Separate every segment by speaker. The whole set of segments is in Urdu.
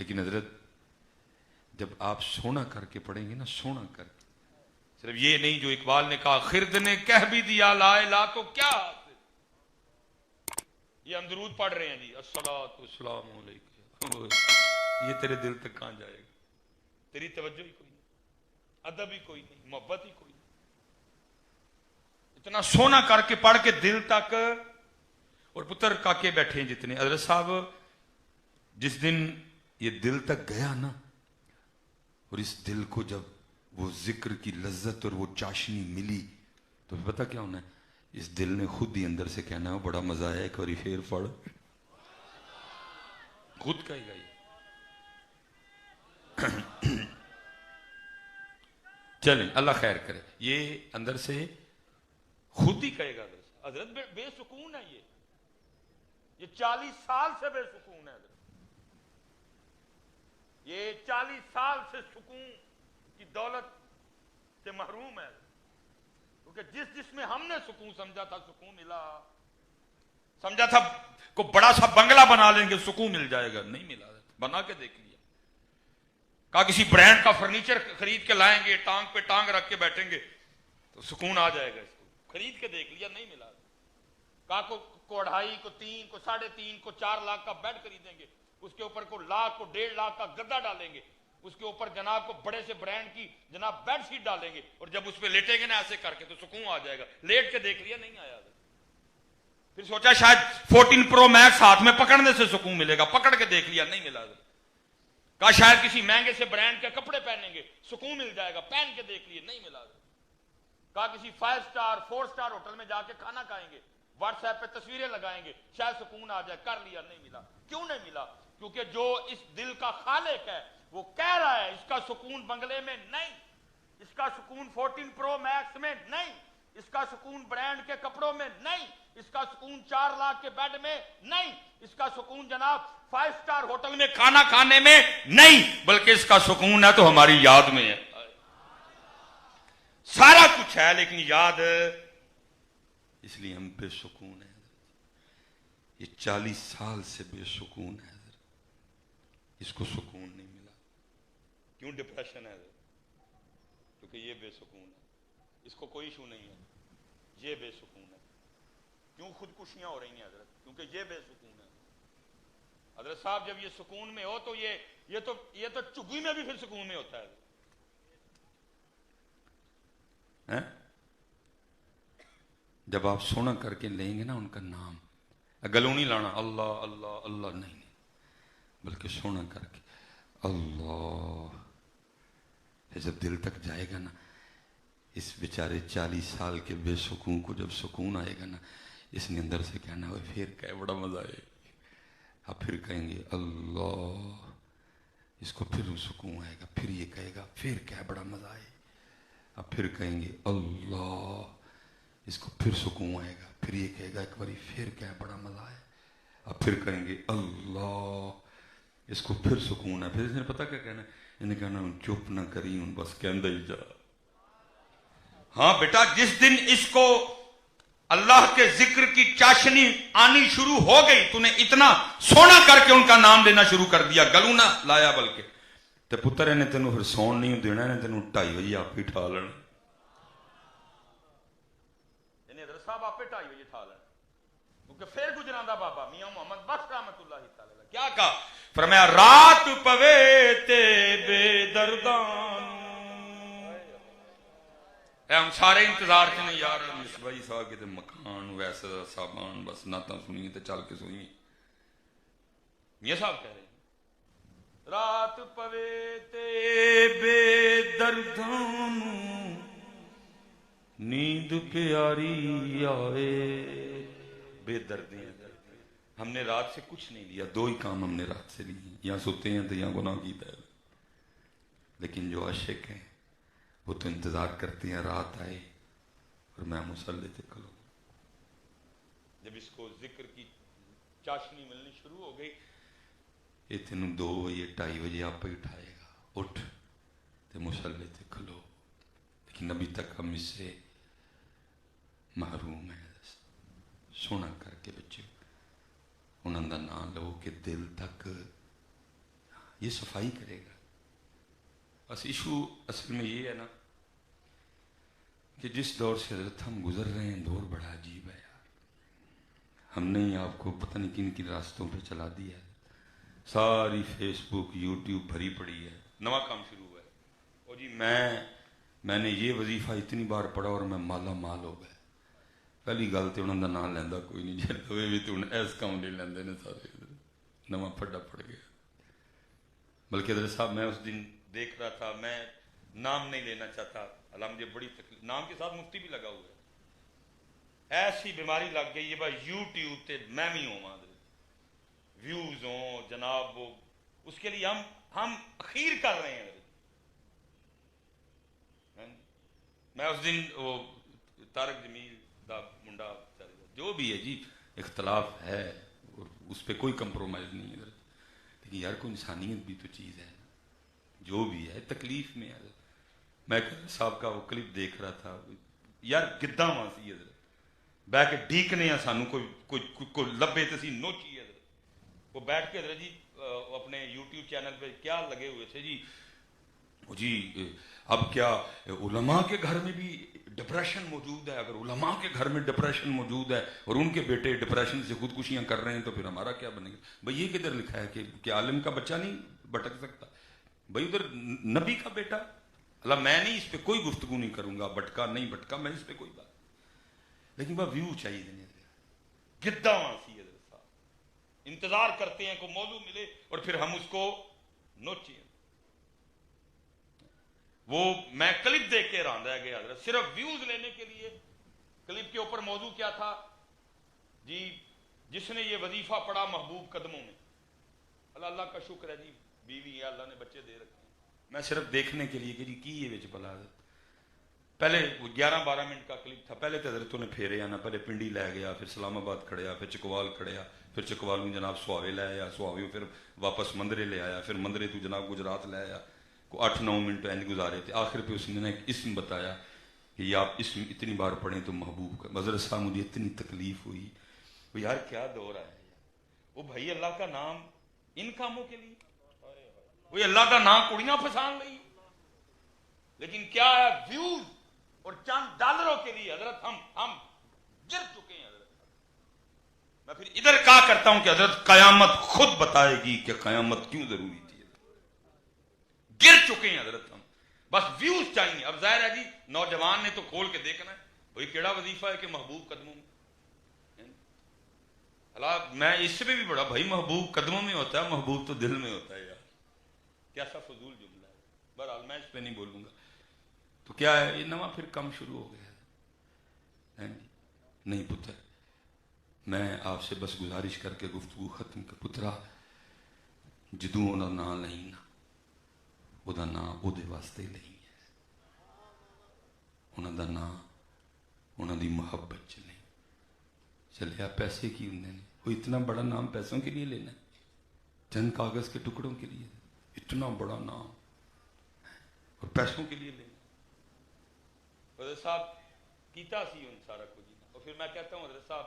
Speaker 1: لیکن حضرت جب آپ سونا کر کے پڑھیں گے نا، سونا کر کے، صرف یہ نہیں جو اقبال نے کہا خرد نے کہہ بھی دیا لا الہ تو کیا، یہ ہم درود پڑھ رہے ہیں جی الصلاۃ والسلام علیکم، یہ تیرے دل تک کہاں جائے گا؟ تیری توجہ ہی کوئی نہیں، ادب ہی کوئی نہیں، محبت ہی کوئی نہیں، اتنا سونا کر کے پڑھ کے دل تک، اور پتر کاکے بیٹھے ہیں جتنے، حضرت صاحب جس دن یہ دل تک گیا نا، اور اس دل کو جب وہ ذکر کی لذت اور وہ چاشنی ملی تو پتہ کیا ہونا ہے؟ اس دل نے خود ہی اندر سے کہنا ہے بڑا مزہ آیا، ایک باری پھر پڑھ، خود کہے گا یہ۔ چلیں اللہ خیر کرے، یہ اندر سے خود ہی کہے گا۔ حضرت بے سکون ہے، یہ 40 سال سے بے سکون ہے حضرت، یہ 40 سال سے سکون کی دولت سے محروم ہے، کیونکہ جس میں ہم نے سکون سمجھا تھا سکون ملا، سمجھا تھا کو بڑا سا بنگلہ بنا لیں گے سکون مل جائے گا، نہیں ملا، بنا کے دیکھ لیا، کہا کسی برانڈ کا فرنیچر خرید کے لائیں گے، ٹانگ پہ ٹانگ رکھ کے بیٹھیں گے تو سکون آ جائے گا، اس کو خرید کے دیکھ لیا، نہیں ملا، کہا کو 2.5 کو 3 کو 3.5 کو 4 لاکھ کا بیڈ خریدیں گے، اس کے اوپر کو 1 لاکھ کو 1.5 لاکھ کا گدا ڈالیں گے، اس کے اوپر جناب کو بڑے سے برانڈ کی جناب بیڈ شیٹ ڈالیں گے، اور جب اس پہ لیٹیں گے نا ایسے کر کے تو سکون آ جائے گا، لیٹ کے دیکھ لیا نہیں آیا، پھر سوچا شاید 14 پرو میکس ہاتھ میں پکڑنے سے سکون ملے گا، پکڑ کے دیکھ لیا نہیں ملا، کہا شاید کسی مہنگے سے برانڈ کے کپڑے پہنیں گے سکون مل جائے گا، پہن کے دیکھ لیے نہیں ملا، کہا کسی 5 سٹار 4 سٹار ہوٹل میں جا کے کھانا کھائیں گے، واٹس ایپ پہ تصویریں لگائیں گے شاید سکون آ جائے، کر لیا نہیں ملا، کیوں نہیں ملا؟ کیونکہ جو اس دل کا خالق ہے وہ کہہ رہا ہے اس کا سکون بنگلے میں نہیں، اس کا سکون 14 پرو میکس میں نہیں، اس کا سکون برانڈ کے کپڑوں میں نہیں، اس کا سکون 4 لاکھ کے بیڈ میں نہیں، اس کا سکون جناب 5 سٹار ہوٹل میں کھانا کھانے میں نہیں، بلکہ اس کا سکون ہے تو ہماری یاد میں ہے، سارا کچھ ہے لیکن یاد، اس لیے ہم بے سکون ہیں، یہ 40 سال سے بے سکون ہے، اس کو سکون نہیں ملا، کیوں ڈپریشن ہے؟ کیونکہ یہ بے سکون ہے، اس کو کوئی ایشو نہیں ہے، یہ بے سکون ہے، کیوں خودکشیاں ہو رہی ہیں حضرت؟ کیونکہ یہ بے سکون ہے، حضرت صاحب جب یہ سکون میں ہو تو یہ تو چگی میں بھی پھر سکون میں ہوتا ہے، جب آپ سونا کر کے لیں گے نا ان کا نام، گلوں نہیں لانا اللہ اللہ اللہ نہیں، بلکہ سونا کر کے اللہ، جب دل تک جائے گا نا، اس بیچارے 40 سال کے بے سکون کو جب سکون آئے گا نا، اس نے اندر سے کہنا ہے پھر کہ بڑا مزہ آئے، اب پھر کہیں گے اللہ، اس کو پھر سکون آئے گا، پھر یہ کہے گا پھر کیا بڑا مزہ آئے، اب پھر کہیں گے اللہ، اس کو پھر سکون آئے گا، پھر یہ کہے گا ایک باری پھر کیا بڑا مزہ آئے، اب پھر کہیں گے اللہ، اس کو پھر سکون ہے، پھر اس نے پتا کیا کہنا ہے، انہیں کہنا چپ نہ کری ہوں بس کہندہ ہی جا، ہاں بیٹا جس دن اس کو اللہ کے ذکر کی چاشنی آنی شروع ہو گئی، تو نے اتنا سونا کر کے ان کا نام لینا شروع کر دیا، گلوں نہ لایا بلکہ، تے پتر انہیں تینوں پھر سون نہیں دینا، انہیں تینوں 2:30 بجے آپ ہی ٹھا لینا، انہیں حضرت صاحب آپ ہی 2:30 بجے ٹھا لینا، کیونکہ پھر گجران دا بابا میاں محمد بخش رحمت اللہ تعالی کیا کہا، فرمایا رات پوے تے بے دردان، ہم سارے انتظار سے نہیں یار مصباحی صاحب کے مکان ویسا صاحبان بس نعتاں سنی تے چل کے سنی، میاں صاحب کہہ رہے ہیں رات پوے تے بے دردان نیند پیاری آئے، بے دردی، ہم نے رات سے کچھ نہیں لیا، 2 ہی کام ہم نے رات سے لیے، یا سوتے ہیں تو یا گناہ کیتا ہے، لیکن جو عاشق ہیں وہ تو انتظار کرتے ہیں رات آئے اور میں مصلی تے کھلوں، جب اس کو ذکر کی چاشنی ملنی شروع ہو گئی، یہ تینوں 2 بجے 2:30 بجے آپ ہی اٹھائے گا، اٹھ تے مصلی تے کھلو، لیکن ابھی تک ہم اس سے محروم ہیں، سونا کر کے بچے انہوں دا نام لو کہ دل تک
Speaker 2: یہ صفائی کرے گا. بس ایشو اصل میں یہ ہے نا کہ جس دور سے حضرت ہم گزر رہے ہیں دور بڑا عجیب ہے یار. ہم نے ہی آپ کو پتہ نہیں کن کن راستوں پہ چلا دیا ہے. ساری فیس بک یوٹیوب بھری پڑی ہے. نواں کام شروع ہوا ہے اور جی میں نے یہ وظیفہ اتنی بار پڑھا اور میں مالا مال ہو گیا. پہلی گل تو انہوں کا نام لینا کوئی نہیں جی بھی تو ایس کام نہیں لیندے نے سارے. نواں پھڈا پڑ گیا. بلکہ حضرت صاحب میں اس دن دیکھ رہا تھا, میں نام نہیں لینا چاہتا, اللہ مجھے بڑی تکلیف, نام کے ساتھ مفتی بھی لگا ہوا ہے. ایسی بیماری لگ گئی ہے بھائی یوٹیوب تے میں بھی ہوں ویوز ہوں جناب, وہ اس کے لیے ہم اخیر کر رہے ہیں. میں اس دن وہ طارق جمیل دا منڈا جو بھی ہے جی اختلاف ہے اور اس پہ کوئی کمپرومائز نہیں ہے, لیکن یار کوئی انسانیت بھی تو چیز ہے. جو بھی ہے تکلیف میں ہے. میں صاحب کا وہ کلپ دیکھ رہا تھا یار, گدا ماں سی حضرت بہ کے ڈیکنے سانو کوئی لبے تو سی نوچی حضرت. وہ بیٹھ کے حضرت جی اپنے یوٹیوب چینل پہ کیا لگے ہوئے تھے جی اب کیا علماء کے گھر میں بھی ڈپریشن موجود ہے؟ اگر علماء کے گھر میں ڈپریشن موجود ہے اور ان کے بیٹے ڈپریشن سے خودکشیاں کر رہے ہیں تو پھر ہمارا کیا بنے گا؟ بھائی یہ کدھر لکھا ہے کہ عالم کا بچہ نہیں بھٹک سکتا؟ بھائی ادھر نبی کا بیٹا. اللہ میں نہیں اس پہ کوئی گفتگو نہیں کروں گا, بھٹکا نہیں بھٹکا میں اس پہ کوئی بات, لیکن بس ویو چاہیے دینے. گدا وانسی حضرت صاحب انتظار کرتے ہیں کو موضوع ملے اور پھر ہم اس کو نوچیں. وہ میں کلپ دیکھ کے حیران رہ گیا حضرت, صرف ویوز لینے کے لیے. کلپ کے اوپر موضوع کیا تھا جی؟ جس نے یہ وظیفہ پڑھا محبوب قدموں میں. اللہ کا شکر ہے جی بیوی ہے, اللہ نے بچے دے رکھے ہیں. میں صرف دیکھنے کے لیے کہ جی کی یہ بچ بلا. پہلے 11-12 منٹ کا کلپ تھا. پہلے تو حضرتوں نے پھیرے آنا, پہلے پنڈی لے گیا, پھر اسلام آباد کھڑیا, پھر چکوال کھڑیا, پھر چکوال میں جناب سواوے لے آیا, سواوے پھر واپس مندرے لے آیا, پھر مندرے تو جناب گجرات لے آیا. 8-9 منٹ اینج گزارے تھے. آخر پہ اس نے ایک اسم بتایا کہ یہ آپ اسم اتنی بار پڑھیں تو محبوب کا. حضرت صاحب مجھے اتنی تکلیف ہوئی, وہ یار کیا دور آیا ہے. وہ بھائی اللہ کا نام ان کاموں کے لیے, وہ اللہ کا نام کڑیاں پھسان رہی, لیکن کیا ہے ویوز اور چند ڈالروں کے لیے حضرت ہم گر چکے ہیں. حضرت میں پھر ادھر کہا کرتا ہوں کہ حضرت قیامت خود بتائے گی کہ قیامت کیوں ضروری تھی. گر چکے ہیں حضرت ہم, بس ویوز چاہیے. اب ظاہر ہے جی نوجوان نے تو کھول کے دیکھنا ہے بھائی کیڑا وظیفہ ہے کہ محبوب قدموں میں. میں اس سے بھی بڑا بھائی محبوب قدموں میں ہوتا ہے, محبوب تو دل میں ہوتا ہے. یار کیسا فضول جملہ ہے. بہرحال میں اس پہ نہیں بولوں گا. تو کیا ہے یہ نواں پھر کم شروع ہو گیا ہے. نہیں پتر, میں آپ سے بس گزارش کر کے گفتگو ختم کر. پترا جدوں انہوں نا نہیں نا وہ نام وہ واسطے نہیں ہے, انہوں دا نام انہوں دی محبت چ نہیں. چلیا پیسے کی ہوں نے, وہ اتنا بڑا نام پیسوں کے لیے لینا, چند کاغذ کے ٹکڑوں کے لیے اتنا بڑا نام اور پیسوں کے لیے لینا. حضرت صاحب کیتا سی ان سارا کچھ. اور پھر میں کہتا ہوں حضرت صاحب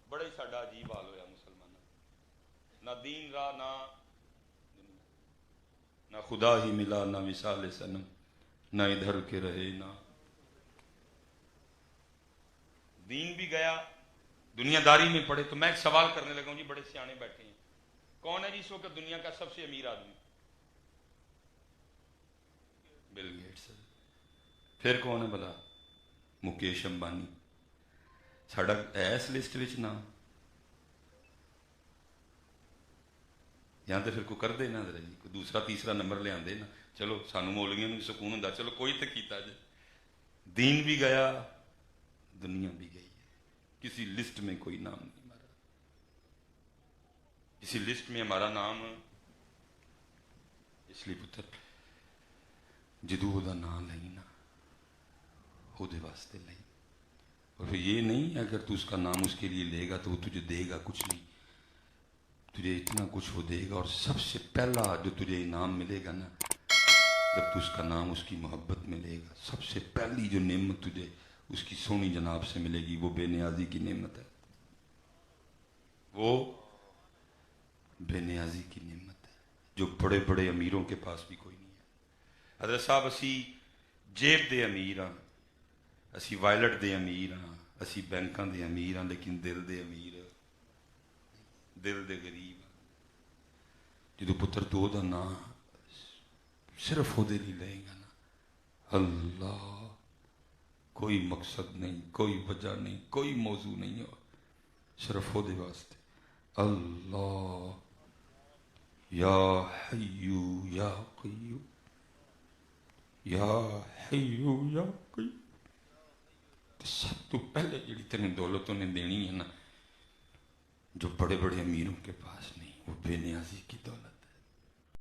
Speaker 2: بڑا ہی ساڈا عجیب حال ہویا مسلمانوں, نہ دین راہ نہ خدا ہی ملا, نہ وصال صنم, نہ ادھر کے رہے نہ دین بھی گیا, دنیا داری میں پڑے. تو میں ایک سوال کرنے لگا ہوں جی, بڑے سیانے بیٹھے ہیں, کون ہے جی اس وقت دنیا کا سب سے امیر آدمی؟ Bill Gates. پھر کون ہے بلا؟ مکیش امبانی. ساڈا ایس لسٹ وچ نہ یا تو پھر کوئی کر دے نا ذرا جی, کوئی دوسرا تیسرا نمبر لے آندے نا. چلو سانو مولویاں نوں سکون ہوندا, چلو کوئی تو کیتا جے. دین بھی گیا دنیا بھی گئی ہے, کسی لسٹ میں کوئی نام نہیں ہمارا. کسی لسٹ میں ہمارا نام, اس لیے پتر جدوں وہ نام نہیں نا وہ واسطے نہیں. اور پھر یہ نہیں اگر تو اس کا نام اس کے لیے لے گا تو وہ تجھے دے گا کچھ نہیں, تجھے اتنا کچھ وہ دے گا. اور سب سے پہلا جو تجھے انعام ملے گا نا جب تو اس کا نام اس کی محبت میں لے گا, سب سے پہلی جو نعمت تجھے اس کی سونی جناب سے ملے گی وہ بے نیازی کی نعمت ہے. وہ بے نیازی کی نعمت ہے. جو بڑے بڑے امیروں کے پاس بھی کوئی نہیں ہے۔ حضرت صاحب اسی جیب دے امیر ہاں، اسی وائلٹ دے امیر ہاں، اسی بینکاں دے امیر ہاں، لیکن دل دے امیر، دل دے غریب۔ جدو پتر دو دا نا صرف وہ دے نہیں لے گا نا، اللہ، کوئی مقصد نہیں، کوئی وجہ نہیں، کوئی موضوع نہیں ہو، صرف وہ دے واسطے اللہ یا حیو یا قیوم، یا حیو یا قیوم۔ سب تو پہلے جڑی تیرے دولت انہیں دینی ہے نا، جو بڑے بڑے امیروں کے پاس نہیں، وہ بے نیازی کی دولت۔